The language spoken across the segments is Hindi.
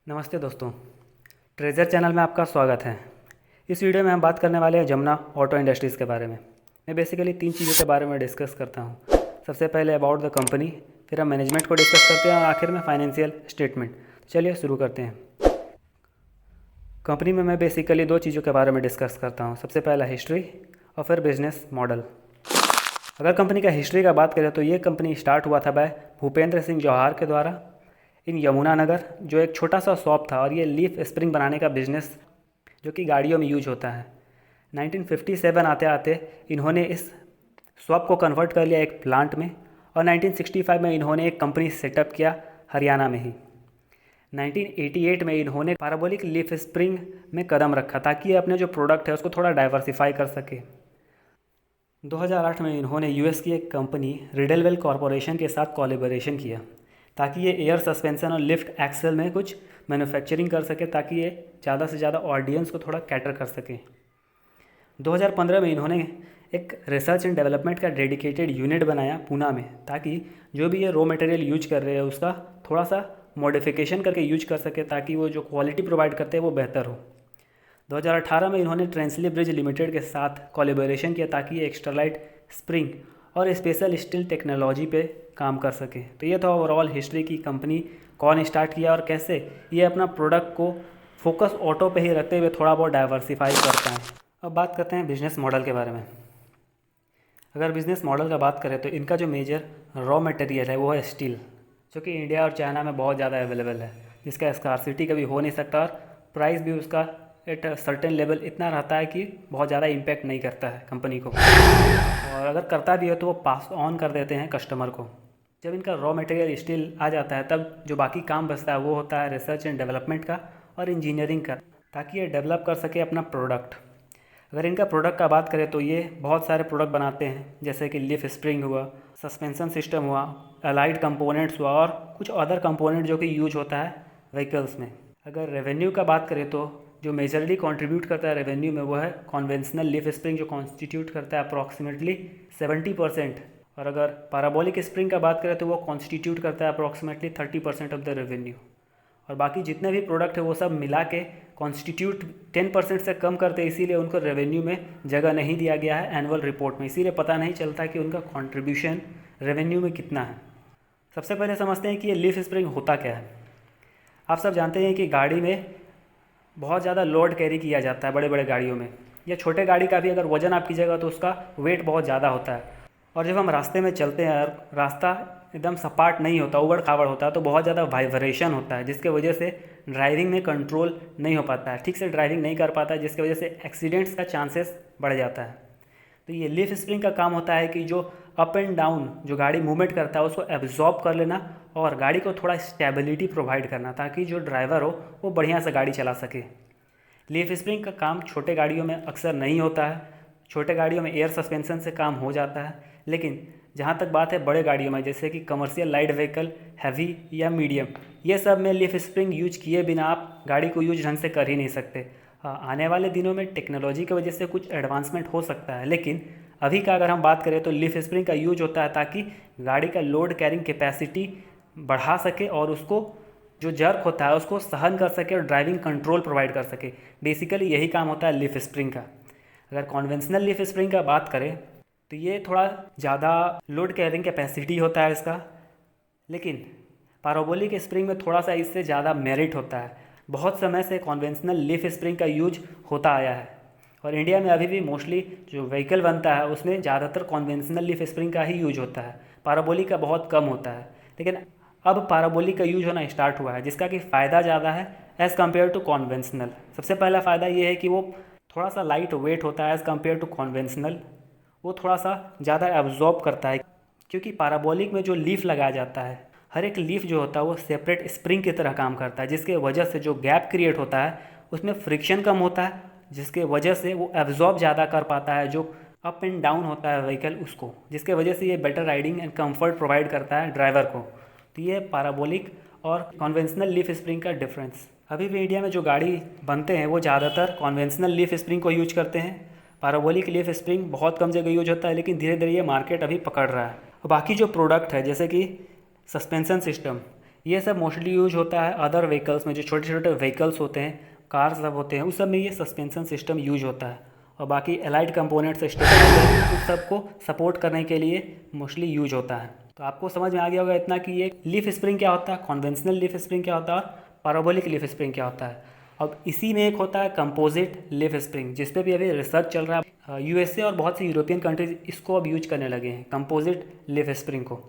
नमस्ते दोस्तों, ट्रेजर चैनल में आपका स्वागत है। इस वीडियो में हम बात करने वाले हैं जमुना ऑटो इंडस्ट्रीज़ के बारे में। मैं बेसिकली 3 चीज़ों के बारे में डिस्कस करता हूँ। सबसे पहले अबाउट द कंपनी, फिर हम मैनेजमेंट को डिस्कस करते हैं और आखिर में फाइनेंशियल स्टेटमेंट। चलिए शुरू करते हैं। कंपनी में मैं बेसिकली 2 चीज़ों के बारे में डिस्कस करता हूँ। सबसे पहला हिस्ट्री और फिर बिजनेस मॉडल। अगर कंपनी का हिस्ट्री का बात करें तो ये कंपनी स्टार्ट हुआ था बाय भूपेंद्र सिंह जौहर के द्वारा इन यमुनानगर, जो एक छोटा सा शॉप था, और ये लीफ स्प्रिंग बनाने का बिजनेस जो कि गाड़ियों में यूज होता है। 1957 आते आते इन्होंने इस शॉप को कन्वर्ट कर लिया एक प्लांट में, और 1965 में इन्होंने एक कंपनी सेटअप किया हरियाणा में ही। 1988 में इन्होंने पैराबोलिक लीफ स्प्रिंग में कदम रखा ताकि ये अपने जो प्रोडक्ट है उसको थोड़ा डाइवर्सिफाई कर सके। 2008 में इन्होंने यूएस की एक कंपनी रिडलवेल कॉरपोरेशन के साथ कोलैबोरेशन किया ताकि ये एयर सस्पेंशन और लिफ्ट एक्सेल में कुछ मैन्युफैक्चरिंग कर सके, ताकि ये ज़्यादा से ज़्यादा ऑडियंस को थोड़ा कैटर कर सके। 2015 में इन्होंने एक रिसर्च एंड डेवलपमेंट का डेडिकेटेड यूनिट बनाया पूना में, ताकि जो भी ये रॉ मटेरियल यूज कर रहे हैं उसका थोड़ा सा मॉडिफिकेशन करके यूज कर सके, ताकि वो जो क्वालिटी प्रोवाइड करते हैं वो बेहतर हो। 2018 में इन्होंने ट्रांसली ब्रिज लिमिटेड के साथ कोलैबोरेशन किया ताकि ये एक्स्ट्रालाइट स्प्रिंग और स्पेशल स्टील टेक्नोलॉजी पे काम कर सके। तो ये था ओवरऑल हिस्ट्री की कंपनी कौन स्टार्ट किया और कैसे ये अपना प्रोडक्ट को फोकस ऑटो पे ही रखते हुए थोड़ा बहुत डाइवर्सिफाई करता है। अब बात करते हैं बिजनेस मॉडल के बारे में। अगर बिजनेस मॉडल का बात करें तो इनका जो मेजर रॉ मटेरियल है वो है स्टील, जो कि इंडिया और चाइना में बहुत ज़्यादा अवेलेबल है, जिसका स्कार्सिटी कभी हो नहीं सकता, और प्राइस भी उसका एट सर्टेन लेवल इतना रहता है कि बहुत ज़्यादा इम्पैक्ट नहीं करता है कंपनी को, और अगर करता भी है तो वो पास ऑन कर देते हैं कस्टमर को। जब इनका रॉ मटेरियल स्टील आ जाता है तब जो बाकी काम बचता है वो होता है रिसर्च एंड डेवलपमेंट का और इंजीनियरिंग का, ताकि ये डेवलप कर सके अपना प्रोडक्ट। अगर इनका प्रोडक्ट का बात करें तो ये बहुत सारे प्रोडक्ट बनाते हैं, जैसे कि लीफ स्प्रिंग हुआ, सस्पेंशन सिस्टम हुआ, अलाइड कंपोनेंट्स हुआ, और कुछ अदर कंपोनेंट जो कि यूज होता है व्हीकल्स में। अगर रेवेन्यू का बात करें तो जो मेजरली कंट्रीब्यूट करता है रेवेन्यू में वो है कॉन्वेंशनल लीफ स्प्रिंग, जो कॉन्स्टिट्यूट करता है अप्रॉक्सीमेटली 70%, और अगर पैराबोलिक स्प्रिंग का बात करें तो वो कॉन्स्टिट्यूट करता है अप्रॉक्सीमेटली 30% ऑफ द रेवेन्यू, और बाकी जितने भी प्रोडक्ट है वो सब मिला के कॉन्स्टिट्यूट 10% से कम करते हैं, इसीलिए उनको रेवेन्यू में जगह नहीं दिया गया है एनुअल रिपोर्ट में, इसीलिए पता नहीं चलता कि उनका कॉन्ट्रीब्यूशन रेवेन्यू में कितना है। सबसे पहले समझते हैं कि ये लीफ स्प्रिंग होता क्या है। आप सब जानते हैं कि गाड़ी में बहुत ज़्यादा लोड कैरी किया जाता है बड़े बड़े गाड़ियों में, या छोटे गाड़ी का भी अगर वजन आप कीजिएगा तो उसका वेट बहुत ज़्यादा होता है, और जब हम रास्ते में चलते हैं और रास्ता एकदम सपाट नहीं होता, उबड़ खाबड़ होता है, तो बहुत ज़्यादा वाइब्रेशन होता है, जिसके वजह से ड्राइविंग में कंट्रोल नहीं हो पाता है, ठीक से ड्राइविंग नहीं कर पाता है, जिसकी वजह से एक्सीडेंट्स का चांसेस बढ़ जाता है। तो ये लीफ स्प्रिंग का काम होता है कि जो अप एंड डाउन जो गाड़ी मूवमेंट करता है उसको एब्जॉर्ब कर लेना और गाड़ी को थोड़ा स्टेबिलिटी प्रोवाइड करना, ताकि जो ड्राइवर हो वो बढ़िया से गाड़ी चला सके। लीफ स्प्रिंग का काम छोटे गाड़ियों में अक्सर नहीं होता है, छोटे गाड़ियों में एयर सस्पेंशन से काम हो जाता है, लेकिन जहाँ तक बात है बड़े गाड़ियों में, जैसे कि कमर्शियल लाइट व्हीकल, हैवी या मीडियम, ये सब में लीफ स्प्रिंग यूज किए बिना आप गाड़ी को यूज ढंग से कर ही नहीं सकते। हाँ, आने वाले दिनों में टेक्नोलॉजी की वजह से कुछ एडवांसमेंट हो सकता है, लेकिन अभी का अगर हम बात करें तो लीफ स्प्रिंग का यूज होता है ताकि गाड़ी का लोड कैरिंग कैपेसिटी बढ़ा सके और उसको जो जर्क होता है उसको सहन कर सके और ड्राइविंग कंट्रोल प्रोवाइड कर सके। बेसिकली यही काम होता है लीफ स्प्रिंग का। अगर कॉन्वेंशनल लीफ स्प्रिंग का बात करें तो ये थोड़ा ज़्यादा लोड कैरिंग कैपेसिटी होता है इसका, लेकिन पैराबोलिक स्प्रिंग में थोड़ा सा इससे ज़्यादा मेरिट होता है। बहुत समय से कॉन्वेंशनल लीफ स्प्रिंग का यूज होता आया है, और इंडिया में अभी भी मोस्टली जो व्हीकल बनता है उसमें ज़्यादातर कॉन्वेंशनल लीफ स्प्रिंग का ही यूज होता है, पैराबोलिक का बहुत कम होता है। लेकिन अब पैराबोलिक का यूज होना स्टार्ट हुआ है, जिसका कि फ़ायदा ज़्यादा है एज़ कम्पेयर टू कॉन्वेंशनल। सबसे पहला फ़ायदा ये है कि वो थोड़ा सा लाइट वेट होता है एज़ कम्पेयर टू कॉन्वेंशनल, वो थोड़ा सा ज़्यादा एब्जॉर्ब करता है, क्योंकि पैराबोलिक में जो लीफ लगाया जाता है, हर एक लीफ जो होता है वो सेपरेट स्प्रिंग की तरह काम करता है, जिसके वजह से जो गैप क्रिएट होता है उसमें फ्रिक्शन कम होता है, जिसके वजह से वो एब्जॉर्ब ज़्यादा कर पाता है जो अप एंड डाउन होता है व्हीकल उसको, जिसके वजह से ये better riding and comfort provide करता है ड्राइवर को। तो ये पैराबोलिक और कॉन्वेंशनल लीफ स्प्रिंग का डिफरेंस। अभी भी इंडिया में जो गाड़ी बनते हैं वो ज़्यादातर कॉन्वेंशनल लीफ स्प्रिंग को यूज करते हैं, पैराबोलिक लीफ स्प्रिंग बहुत कम जगह यूज होता है, लेकिन धीरे धीरे ये मार्केट अभी पकड़ रहा है। और बाकी जो प्रोडक्ट है जैसे कि सस्पेंशन सिस्टम, ये सब मोस्टली यूज होता है अदर व्हीकल्स में, जो छोटे छोटे व्हीकल्स होते हैं, कार्स सब होते हैं, उस सब में ये सस्पेंशन सिस्टम यूज होता है। और बाकी एलाइड कंपोनेंट्स स्टेबलाइजर उस सब को सपोर्ट करने के लिए मोस्टली यूज होता है। तो आपको समझ में आ गया होगा इतना कि ये लीफ स्प्रिंग क्या होता है, कॉन्वेंशनल लीफ स्प्रिंग क्या होता है और पैराबोलिक लीफ स्प्रिंग क्या होता है। अब इसी में एक होता है कंपोजिट लीफ स्प्रिंग, जिस पे भी अभी रिसर्च चल रहा है। यूएसए और बहुत सी यूरोपियन कंट्रीज इसको अब यूज करने लगे हैं, कंपोजिट लीफ स्प्रिंग को।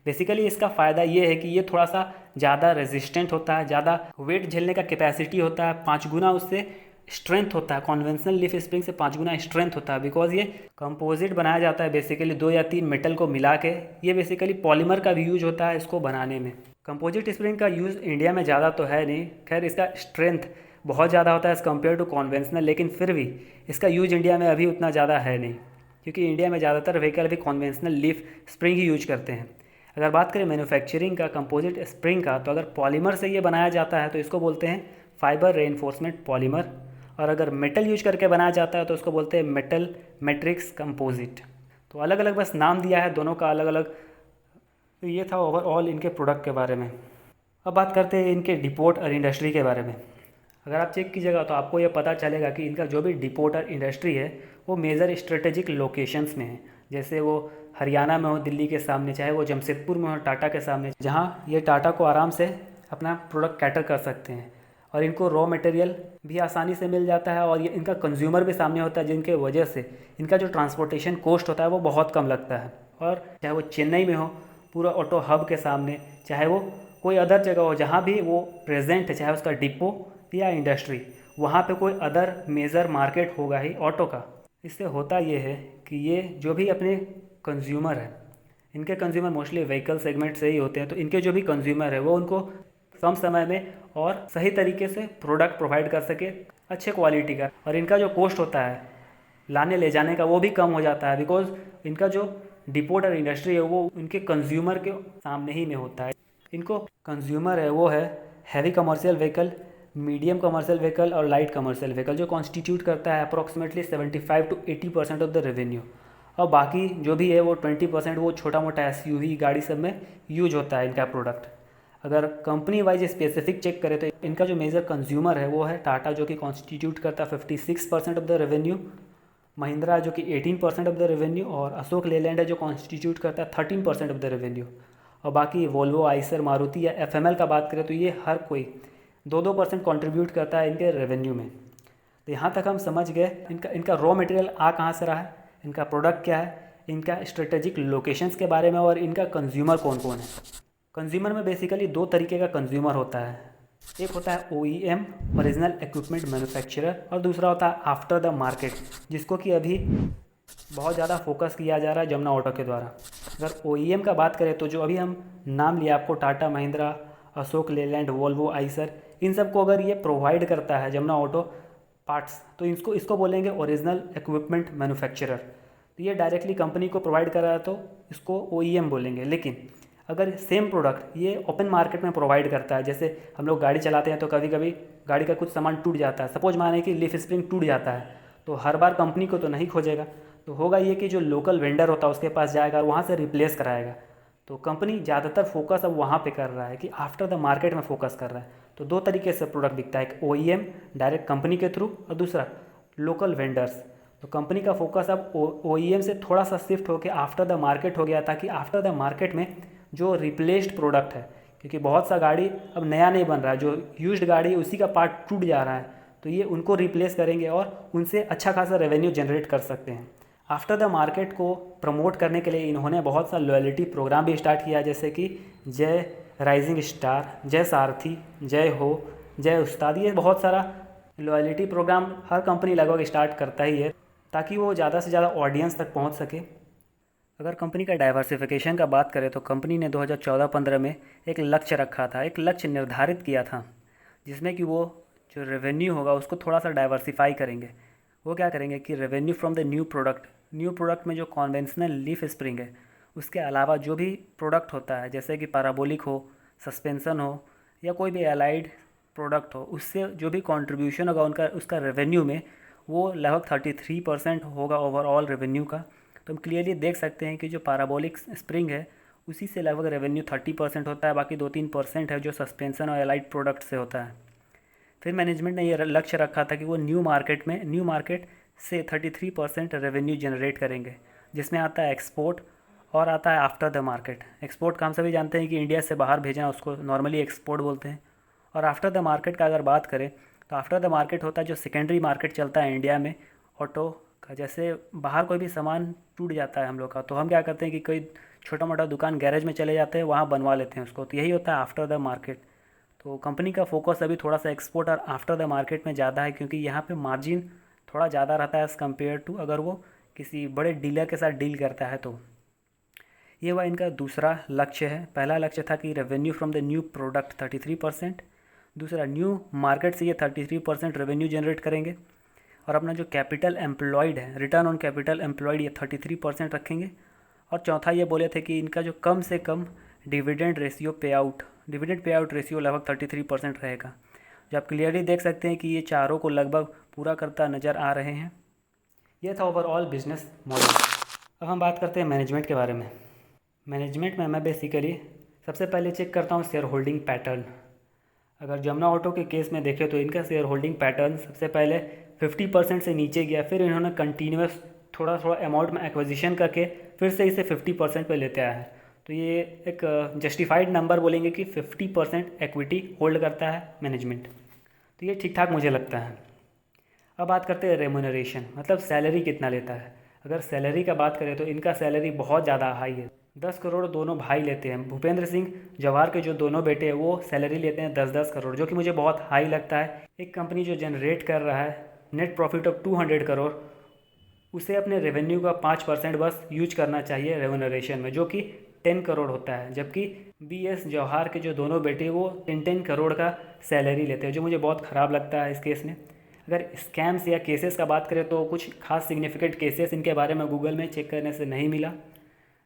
बेसिकली इसका फ़ायदा ये है कि ये थोड़ा सा ज़्यादा रेजिस्टेंट होता है, ज़्यादा वेट झेलने का कैपेसिटी होता है, 5 गुना उससे स्ट्रेंथ होता है, कॉन्वेंशनल लीफ स्प्रिंग से 5 गुना स्ट्रेंथ होता है। बिकॉज ये कंपोजिट बनाया जाता है बेसिकली 2 या 3 मेटल को मिला के। ये बेसिकली पॉलीमर का भी यूज होता है इसको बनाने में। कंपोजिट स्प्रिंग का यूज़ इंडिया में ज़्यादा तो है नहीं, खैर इसका स्ट्रेंथ बहुत ज़्यादा होता है एज़ कम्पेयर टू कॉन्वेंशनल, लेकिन फिर भी इसका यूज इंडिया में अभी उतना ज़्यादा है नहीं, क्योंकि इंडिया में ज़्यादातर व्हीकल अभी कॉन्वेंशनल लीफ स्प्रिंग ही यूज करते हैं। अगर बात करें मैन्युफैक्चरिंग का कंपोजिट स्प्रिंग का, तो अगर पॉलीमर से ये बनाया जाता है तो इसको बोलते हैं फाइबर रेनफोर्समेंट पॉलीमर, और अगर मेटल यूज करके बनाया जाता है तो उसको बोलते हैं मेटल मैट्रिक्स कंपोजिट। तो अलग अलग बस नाम दिया है दोनों का अलग अलग। तो ये था ओवरऑल इनके प्रोडक्ट के बारे में। अब बात करते हैं इनके डिपोट और इंडस्ट्री के बारे में। अगर आप चेक कीजिएगा तो आपको ये पता चलेगा कि इनका जो भी डिपोट और इंडस्ट्री है वो मेजर स्ट्रेटेजिक लोकेशंस में है। जैसे वो हरियाणा में हो दिल्ली के सामने, चाहे वो जमशेदपुर में हो टाटा के सामने, जहाँ ये टाटा को आराम से अपना प्रोडक्ट कैटर कर सकते हैं। और इनको रॉ मटेरियल भी आसानी से मिल जाता है, और ये इनका कंज्यूमर भी सामने होता है, जिनके वजह से इनका जो ट्रांसपोर्टेशन कॉस्ट होता है वो बहुत कम लगता है। और चाहे वो चेन्नई में हो पूरा ऑटो हब के सामने, चाहे वो कोई अदर जगह हो जहाँ भी वो प्रेजेंट है, चाहे उसका डिपो या इंडस्ट्री, वहाँ पे कोई अदर मेजर मार्केट होगा ही ऑटो का। इससे होता ये है कि ये जो भी अपने कंज्यूमर है, इनके कंज्यूमर मोस्टली व्हीकल सेगमेंट से ही होते हैं, तो इनके जो भी कंज्यूमर है वो उनको कम समय में और सही तरीके से प्रोडक्ट प्रोवाइड कर सके अच्छे क्वालिटी का। और इनका जो कॉस्ट होता है लाने ले जाने का वो भी कम हो जाता है, बिकॉज इनका जो डिपोट और इंडस्ट्री है वो उनके कंज्यूमर के सामने ही में होता है। इनको कंज्यूमर है वो है heavy commercial vehicle, medium commercial vehicle और लाइट कमर्शियल व्हीकल, जो कॉन्स्टिट्यूट करता है approximately 75 to 80% of the revenue. और बाकी जो भी है वो 20% वो छोटा मोटा एसयूवी गाड़ी सब में यूज होता है इनका प्रोडक्ट। अगर कंपनी वाइज स्पेसिफिक चेक करें तो इनका जो मेजर कंज्यूमर है वो है टाटा, जो कि कॉन्स्टिट्यूट करता है 56% ऑफ द रेवेन्यू, महिंद्रा जो कि 18% ऑफ द रेवेन्यू, और अशोक लेलैंड है जो कॉन्स्टिट्यूट करता है 13% ऑफ द रेवेन्यू। और बाकी वोल्वो, आइसर, मारुति या एफएमएल का बात करें तो ये हर कोई 2-2% कॉन्ट्रीब्यूट करता है इनके रेवेन्यू में। तो यहाँ तक हम समझ गए इनका रॉ मटेरियल आ कहाँ से रहा है, इनका प्रोडक्ट क्या है, इनका स्ट्रेटेजिक लोकेशंस के बारे में, और इनका कंज्यूमर कौन कौन है। कंज्यूमर में बेसिकली 2 तरीके का कंज्यूमर होता है। एक होता है OEM, ओरिजिनल इक्विपमेंट मैन्युफैक्चरर, और दूसरा होता है आफ्टर द मार्केट, जिसको कि अभी बहुत ज़्यादा फोकस किया जा रहा है जमुना ऑटो के द्वारा। अगर OEM का बात करें तो जो अभी हम नाम लिया आपको, टाटा, महिंद्रा, अशोक लेलैंड, वोल्वो, आइसर, इन सब को अगर ये प्रोवाइड करता है जमुना ऑटो पार्ट्स, तो इसको बोलेंगे ओरिजिनल इक्विपमेंट मैन्युफैक्चरर। तो ये डायरेक्टली कंपनी को प्रोवाइड कर रहा है तो इसको OEM बोलेंगे। लेकिन अगर सेम प्रोडक्ट ये ओपन मार्केट में प्रोवाइड करता है, जैसे हम लोग गाड़ी चलाते हैं तो कभी कभी गाड़ी का कुछ सामान टूट जाता है, सपोज माने कि लीफ स्प्रिंग टूट जाता है, तो हर बार कंपनी को तो नहीं खोजेगा, तो होगा ये कि जो लोकल वेंडर होता है उसके पास जाएगा और वहाँ से रिप्लेस कराएगा। तो कंपनी ज़्यादातर फोकस अब वहाँ पे कर रहा है कि आफ्टर द मार्केट में फोकस कर रहा है। तो 2 तरीके से प्रोडक्ट बिकता है, एक OEM डायरेक्ट कंपनी के थ्रू, और दूसरा लोकल वेंडर्स। तो कंपनी का फोकस अब OEM से थोड़ा सा शिफ्ट होकर आफ्टर द मार्केट हो गया, ताकि आफ्टर द मार्केट में जो रिप्लेस्ड प्रोडक्ट है, क्योंकि बहुत सा गाड़ी अब नया नहीं बन रहा है, जो यूज्ड गाड़ी है उसी का पार्ट टूट जा रहा है, तो ये उनको रिप्लेस करेंगे और उनसे अच्छा खासा रेवेन्यू जनरेट कर सकते हैं। आफ्टर द मार्केट को प्रमोट करने के लिए इन्होंने बहुत सा लॉयल्टी प्रोग्राम भी स्टार्ट किया, जैसे कि जय राइजिंग स्टार, जय सारथी, जय हो, जय उस्ताद। ये बहुत सारा लॉयल्टी प्रोग्राम हर कंपनी लगभग स्टार्ट करता ही है, ताकि वो ज़्यादा से ज़्यादा ऑडियंस तक पहुंच सके। अगर कंपनी का डाइवर्सिफिकेशन का बात करें तो कंपनी ने 2014-15 में एक लक्ष्य रखा था, एक लक्ष्य निर्धारित किया था, जिसमें कि वो जो रेवेन्यू होगा उसको थोड़ा सा डाइवर्सिफाई करेंगे। वो क्या करेंगे कि revenue from the new product में जो कॉन्वेंशनल लीफ स्प्रिंग है उसके अलावा जो भी प्रोडक्ट होता है, जैसे कि पैराबोलिक हो, सस्पेंसन हो, या कोई भी एलाइड प्रोडक्ट हो, उससे जो भी कंट्रीब्यूशन होगा उसका रेवेन्यू में वो लगभग 33% होगा ओवरऑल रेवेन्यू का। तो हम क्लियरली देख सकते हैं कि जो पैराबोलिक स्प्रिंग है उसी से लगभग रेवेन्यू 30% होता है, बाकी 2-3% है जो सस्पेंशन और एलाइड प्रोडक्ट से होता है। फिर मैनेजमेंट ने ये लक्ष्य रखा था कि वो न्यू मार्केट से 33% रेवेन्यू जनरेट करेंगे, जिसमें आता है एक्सपोर्ट और आता है आफ्टर द मार्केट। एक्सपोर्ट का हम सभी जानते हैं कि इंडिया से बाहर भेजना, उसको नॉर्मली एक्सपोर्ट बोलते हैं। और आफ्टर द मार्केट का अगर बात करें तो आफ्टर द मार्केट होता है जो सेकेंडरी मार्केट चलता है इंडिया में ऑटो का। जैसे बाहर कोई भी सामान टूट जाता है हम लोग का, तो हम क्या करते हैं कि कोई छोटा मोटा दुकान गैरेज में चले जाते हैं, वहाँ बनवा लेते हैं उसको, तो यही होता है आफ्टर द मार्केट। तो कंपनी का फोकस अभी थोड़ा सा एक्सपोर्ट और आफ्टर द मार्केट में ज़्यादा है, क्योंकि यहाँ पे मार्जिन थोड़ा ज़्यादा रहता है एज़ कम्पेयर टू अगर वो किसी बड़े डीलर के साथ डील करता है। तो ये हुआ इनका दूसरा लक्ष्य है। पहला लक्ष्य था कि revenue from the new product 33%, दूसरा न्यू मार्केट से ये 33% रेवेन्यू जनरेट करेंगे, और अपना जो कैपिटल एम्प्लॉयड है, रिटर्न ऑन कैपिटल एम्प्लॉयड, ये 33% रखेंगे। और चौथा ये बोले थे कि इनका जो कम से कम डिविडेंड पे आउट रेशियो लगभग 33% रहेगा। जो आप क्लियरली देख सकते हैं कि ये चारों को लगभग पूरा करता नज़र आ रहे हैं। ये था ओवरऑल बिजनेस मॉडल। अब हम बात करते हैं मैनेजमेंट के बारे में। मैनेजमेंट में मैं बेसिकली सबसे पहले चेक करता हूँ शेयर होल्डिंग पैटर्न। अगर जमुना ऑटो के केस में देखें तो इनका शेयर होल्डिंग पैटर्न सबसे पहले 50% से नीचे गया, फिर इन्होंने कंटिन्यूस थोड़ा थोड़ा अमाउंट में एक्विजिशन करके फिर से इसे 50% पे लेते आया है। तो ये एक जस्टिफाइड नंबर बोलेंगे कि 50% इक्विटी होल्ड करता है मैनेजमेंट, तो ये ठीक ठाक मुझे लगता है। अब बात करते हैं रेम्यूनरेशन, मतलब सैलरी कितना लेता है। अगर सैलरी का बात करें तो इनका सैलरी बहुत ज़्यादा हाई है। 10 करोड़ दोनों भाई लेते हैं। भूपेंद्र सिंह जवाहर के जो दोनों बेटे हैं वो सैलरी लेते हैं 10-10 करोड़, जो कि मुझे बहुत हाई लगता है। एक कंपनी जो जनरेट कर रहा है नेट प्रॉफिट ऑफ 200 करोड़, उसे अपने रेवेन्यू का 5% बस यूज करना चाहिए रेम्यूनरेशन में, जो कि 10 करोड़ होता है। जबकि BS जवाहर के जो दोनों बेटे वो 10 करोड़ का सैलरी लेते हैं, जो मुझे बहुत ख़राब लगता है इस केस में। अगर स्कैम्स या केसेस का बात करें तो कुछ खास सिग्निफिकेंट केसेस इनके बारे में गूगल में चेक करने से नहीं मिला।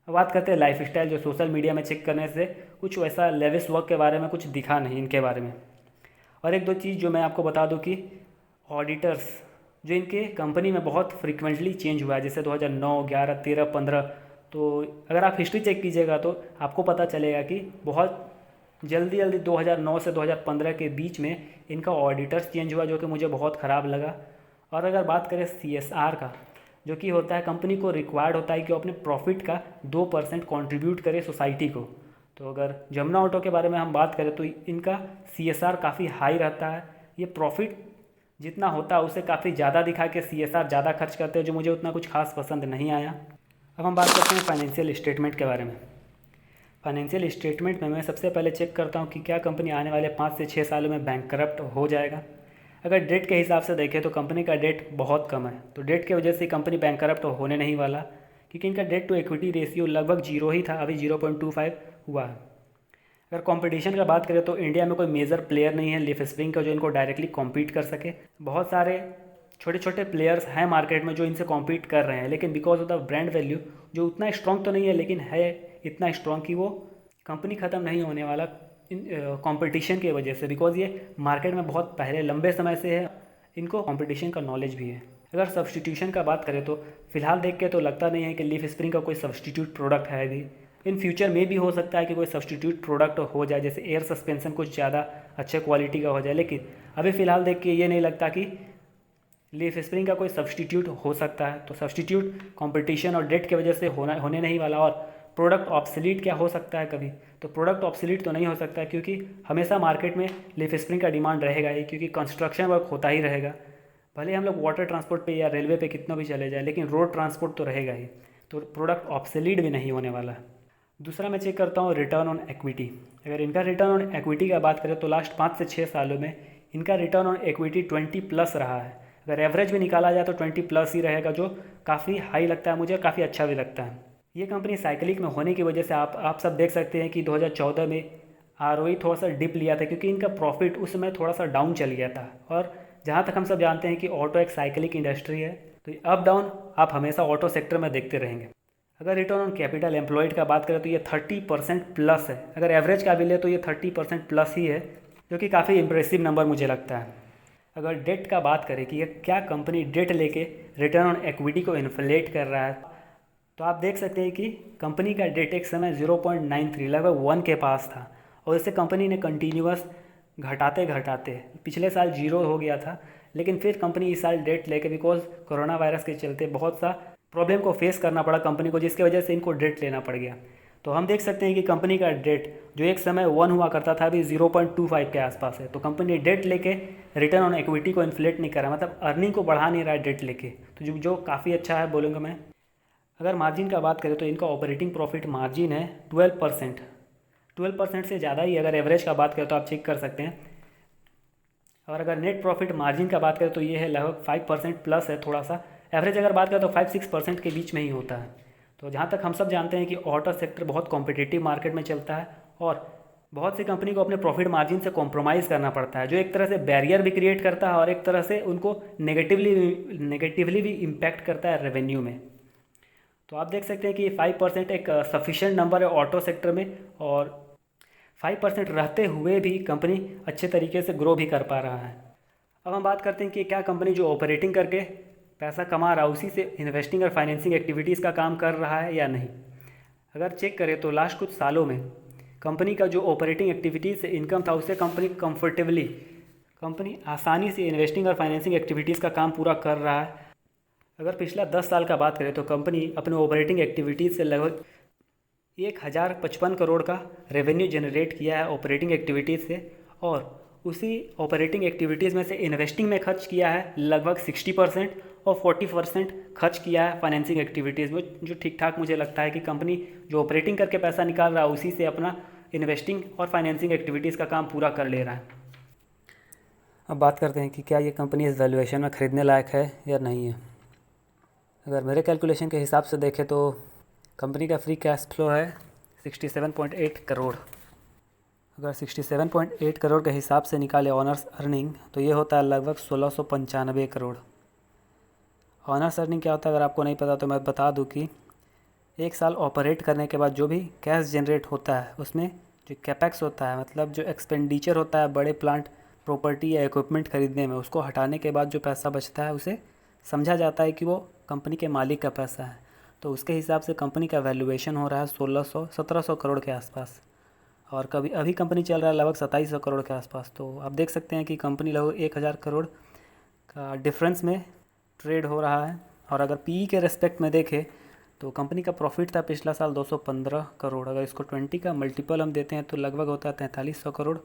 अब बात करते हैं लाइफस्टाइल, जो सोशल मीडिया में चेक करने से कुछ वैसा लेविश वर्क के बारे में कुछ दिखा नहीं इनके बारे में। और एक दो चीज़ जो मैं आपको बता दूं कि ऑडिटर्स जो इनके कंपनी में बहुत फ्रीक्वेंटली चेंज हुआ है, जैसे 2009, 11, 13, 15, तो अगर आप हिस्ट्री चेक कीजिएगा तो आपको पता चलेगा कि बहुत जल्दी 2009 से 2015 के बीच में इनका ऑडिटर्स चेंज हुआ, जो कि मुझे बहुत ख़राब लगा। और अगर बात करें CSR का, जो कि होता है कंपनी को रिक्वायर्ड होता है कि वो अपने प्रॉफिट का 2% कंट्रीब्यूट करे सोसाइटी को। तो अगर जमुना ऑटो के बारे में हम बात करें तो इनका CSR काफ़ी हाई रहता है। ये प्रॉफिट जितना होता है उससे काफ़ी ज़्यादा दिखा के CSR ज़्यादा खर्च करते हैं, जो मुझे उतना कुछ खास पसंद नहीं आया। अब हम बात करते हैं फाइनेंशियल स्टेटमेंट के बारे में। फाइनेंशियल स्टेटमेंट में मैं सबसे पहले चेक करता हूँ कि क्या कंपनी आने वाले 5 से 6 सालों में बैंकरप्ट हो जाएगा। अगर डेट के हिसाब से देखें तो कंपनी का डेट बहुत कम है, तो डेट की वजह से कंपनी बैंकरप्ट होने नहीं वाला, क्योंकि इनका डेट टू इक्विटी रेशियो लगभग 0 ही था, अभी 0.25 हुआ है। अगर कंपटीशन का बात करें तो इंडिया में कोई मेजर प्लेयर नहीं है लीफ स्प्रिंग का जो इनको डायरेक्टली कॉम्पीट कर सके। बहुत सारे छोटे छोटे प्लेयर्स हैं मार्केट में जो इनसे कॉम्पीट कर रहे हैं, लेकिन because of the brand value जो उतना स्ट्रॉन्ग तो नहीं है, लेकिन है इतना स्ट्रॉन्ग कि वो कंपनी ख़त्म नहीं होने वाला कंपटीशन की वजह से, बिकॉज ये मार्केट में बहुत पहले लंबे समय से है, इनको कंपटीशन का नॉलेज भी है। अगर सब्सटीट्यूशन का बात करें तो फिलहाल देख के तो लगता नहीं है कि लीफ स्प्रिंग का कोई सब्सटीट्यूट प्रोडक्ट है अभी। इन फ्यूचर में भी हो सकता है कि कोई सब्सटीट्यूट प्रोडक्ट हो जाए, जैसे एयर सस्पेंशन कुछ ज़्यादा अच्छे क्वालिटी का हो जाए, लेकिन अभी फ़िलहाल देख के ये नहीं लगता कि लीफ स्प्रिंग का कोई सब्सटीट्यूट हो सकता है। तो सब्सटीट्यूट कंपटीशन और डेट की वजह से होने नहीं वाला। और प्रोडक्ट ऑब्सलीट क्या हो सकता है कभी, तो प्रोडक्ट ऑब्सलीट तो नहीं हो सकता, क्योंकि हमेशा मार्केट में लीफ स्प्रिंग का डिमांड रहेगा ही, क्योंकि कंस्ट्रक्शन वर्क होता ही रहेगा। भले हम लोग वाटर ट्रांसपोर्ट पे या रेलवे पे कितना भी चले जाए, लेकिन रोड ट्रांसपोर्ट तो रहेगा ही, तो प्रोडक्ट ऑब्सलीट भी नहीं होने वाला। दूसरा मैं चेक करता हूँ रिटर्न ऑन इक्विटी। अगर इनका रिटर्न ऑन इक्विटी का बात करें तो लास्ट 5 से 6 सालों में इनका रिटर्न ऑन इक्विटी 20+ रहा है। अगर एवरेज भी निकाला जाए तो 20+ ही रहेगा, जो काफ़ी हाई लगता है मुझे, काफ़ी अच्छा भी लगता है। ये कंपनी साइकिलिक में होने की वजह से आप सब देख सकते हैं कि 2014 में ROE थोड़ा सा डिप लिया था, क्योंकि इनका प्रॉफिट उस समय थोड़ा सा डाउन चल गया था। और जहाँ तक हम सब जानते हैं कि ऑटो एक साइकिलिक इंडस्ट्री है, तो अप डाउन आप हमेशा ऑटो सेक्टर में देखते रहेंगे। अगर रिटर्न ऑन कैपिटल एम्प्लॉयड का बात करें तो ये 30% प्लस है। अगर एवरेज का भी ले तो ये 30% प्लस ही है, जो कि काफ़ी इंप्रेसिव नंबर मुझे लगता है। अगर डेट का बात करें कि ये क्या कंपनी डेट लेके रिटर्न ऑन इक्विटी को इन्फ्लेट कर रहा है, तो आप देख सकते हैं कि कंपनी का डेट एक समय 0.93 लगभग 1 के पास था, और इससे कंपनी ने कंटिन्यूअस घटाते घटाते पिछले साल 0 हो गया था, लेकिन फिर कंपनी इस साल डेट लेके बिकॉज कोरोना वायरस के चलते बहुत सा प्रॉब्लम को फेस करना पड़ा कंपनी को, जिसकी वजह से इनको डेट लेना पड़ गया। तो हम देख सकते हैं कि कंपनी का डेट जो एक समय 1 हुआ करता था अभी 0.25 के आसपास है। तो कंपनी डेट लेके रिटर्न ऑन इक्विटी को इन्फ्लेट नहीं कर रहा, मतलब अर्निंग को बढ़ा नहीं रहा है डेट लेके, तो जो काफ़ी अच्छा है बोलूँगा मैं। अगर मार्जिन का बात करें तो इनका ऑपरेटिंग प्रॉफिट मार्जिन है 12%। 12% से ज़्यादा ही, अगर एवरेज का बात करें तो आप चेक कर सकते हैं। और अगर नेट प्रॉफिट मार्जिन का बात करें तो ये है लगभग 5% प्लस है, थोड़ा सा एवरेज अगर बात करें तो 5-6% के बीच में ही होता है। तो जहाँ तक हम सब जानते हैं कि ऑटो सेक्टर बहुत कॉम्पिटिटिव मार्केट में चलता है, और बहुत सी कंपनी को अपने प्रॉफिट मार्जिन से कॉम्प्रोमाइज़ करना पड़ता है, जो एक तरह से बैरियर भी क्रिएट करता है और एक तरह से उनको नेगेटिवली भी इम्पैक्ट करता है रेवेन्यू में। तो आप देख सकते हैं कि 5% एक सफिशिएंट नंबर है ऑटो सेक्टर में, और 5% रहते हुए भी कंपनी अच्छे तरीके से ग्रो भी कर पा रहा है। अब हम बात करते हैं कि क्या कंपनी जो ऑपरेटिंग करके पैसा कमा रहा है उसी से इन्वेस्टिंग और फाइनेंसिंग एक्टिविटीज़ का काम कर रहा है या नहीं। अगर चेक करें तो लास्ट कुछ सालों में कंपनी का जो ऑपरेटिंग एक्टिविटीज़ से इनकम था उससे कंपनी आसानी से इन्वेस्टिंग और फाइनेंसिंग एक्टिविटीज़ का काम पूरा कर रहा है। अगर पिछला 10 साल का बात करें तो कंपनी अपने ऑपरेटिंग एक्टिविटीज़ से लगभग 1055 करोड़ का रेवेन्यू जनरेट किया है ऑपरेटिंग एक्टिविटीज़ से, और उसी ऑपरेटिंग एक्टिविटीज़ में से इन्वेस्टिंग में खर्च किया है लगभग 60% और 40% खर्च किया है फाइनेंसिंग एक्टिविटीज़ में, जो ठीक ठाक मुझे लगता है कि कंपनी जो ऑपरेटिंग करके पैसा निकाल रहा है उसी से अपना इन्वेस्टिंग और फाइनेंसिंग एक्टिविटीज़ का काम पूरा कर ले रहा है। अब बात करते हैं कि क्या ये कंपनी इस वैल्यूएशन में ख़रीदने लायक है या नहीं है। अगर मेरे कैलकुलेशन के हिसाब से देखें तो कंपनी का फ्री कैश फ्लो है 67.8 करोड़। अगर 67.8 करोड़ के हिसाब से निकाले ऑनर्स अर्निंग तो ये होता है लगभग 1695 करोड़। ऑनर्स अर्निंग क्या होता है अगर आपको नहीं पता तो मैं बता दूं कि एक साल ऑपरेट करने के बाद जो भी कैश जनरेट होता है उसमें जो कैपेक्स होता है, मतलब जो एक्सपेंडिचर होता है बड़े प्लांट प्रॉपर्टी या इक्विपमेंट खरीदने में, उसको हटाने के बाद जो पैसा बचता है उसे समझा जाता है कि वो कंपनी के मालिक का पैसा है। तो उसके हिसाब से कंपनी का वैल्यूएशन हो रहा है 1700 करोड़ के आसपास, और कभी अभी कंपनी चल रहा है लगभग 2700 करोड़ के आसपास। तो आप देख सकते हैं कि कंपनी लगभग 1000 करोड़ का डिफरेंस में ट्रेड हो रहा है। और अगर पीई के रेस्पेक्ट में देखें तो कंपनी का प्रॉफिट था पिछला साल 215 करोड़, अगर इसको 20 का मल्टीपल हम देते हैं तो लगभग होता है 4300 करोड़।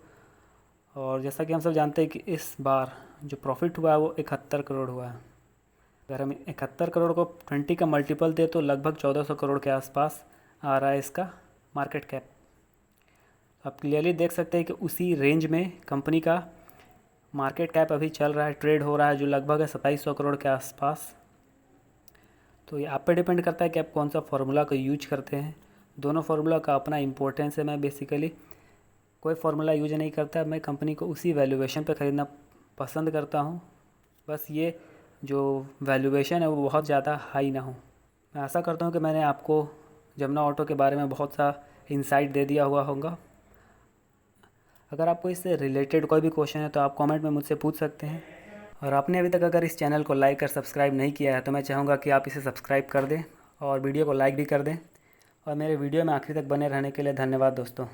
और जैसा कि हम सब जानते हैं कि इस बार जो प्रॉफिट हुआ है वो 71 करोड़ हुआ है। अगर हम 71 करोड़ को 20 का मल्टीपल दे तो लगभग 1400 करोड़ के आसपास आ रहा है इसका मार्केट कैप। आप क्लियरली देख सकते हैं कि उसी रेंज में कंपनी का मार्केट कैप अभी चल रहा है, ट्रेड हो रहा है, जो लगभग है 2700 करोड़ के आसपास। तो ये आप पे डिपेंड करता है कि आप कौन सा फार्मूला को यूज करते हैं। दोनों फार्मूला का अपना इंपॉर्टेंस है। मैं बेसिकली कोई फार्मूला यूज नहीं करता, मैं कंपनी को उसी वैल्यूएशन पे ख़रीदना पसंद करता हूँ। बस ये जो वैल्यूएशन है वो बहुत ज़्यादा हाई ना हो। मैं आशा करता हूँ कि मैंने आपको जमुना ऑटो के बारे में बहुत सा इंसाइट दे दिया हुआ होगा। अगर आपको इससे रिलेटेड कोई भी क्वेश्चन है तो आप कमेंट में मुझसे पूछ सकते हैं। और आपने अभी तक अगर इस चैनल को लाइक और सब्सक्राइब नहीं किया है तो मैं चाहूँगा कि आप इसे सब्सक्राइब कर दें और वीडियो को लाइक भी कर दें। और मेरे वीडियो में आखिर तक बने रहने के लिए धन्यवाद दोस्तों।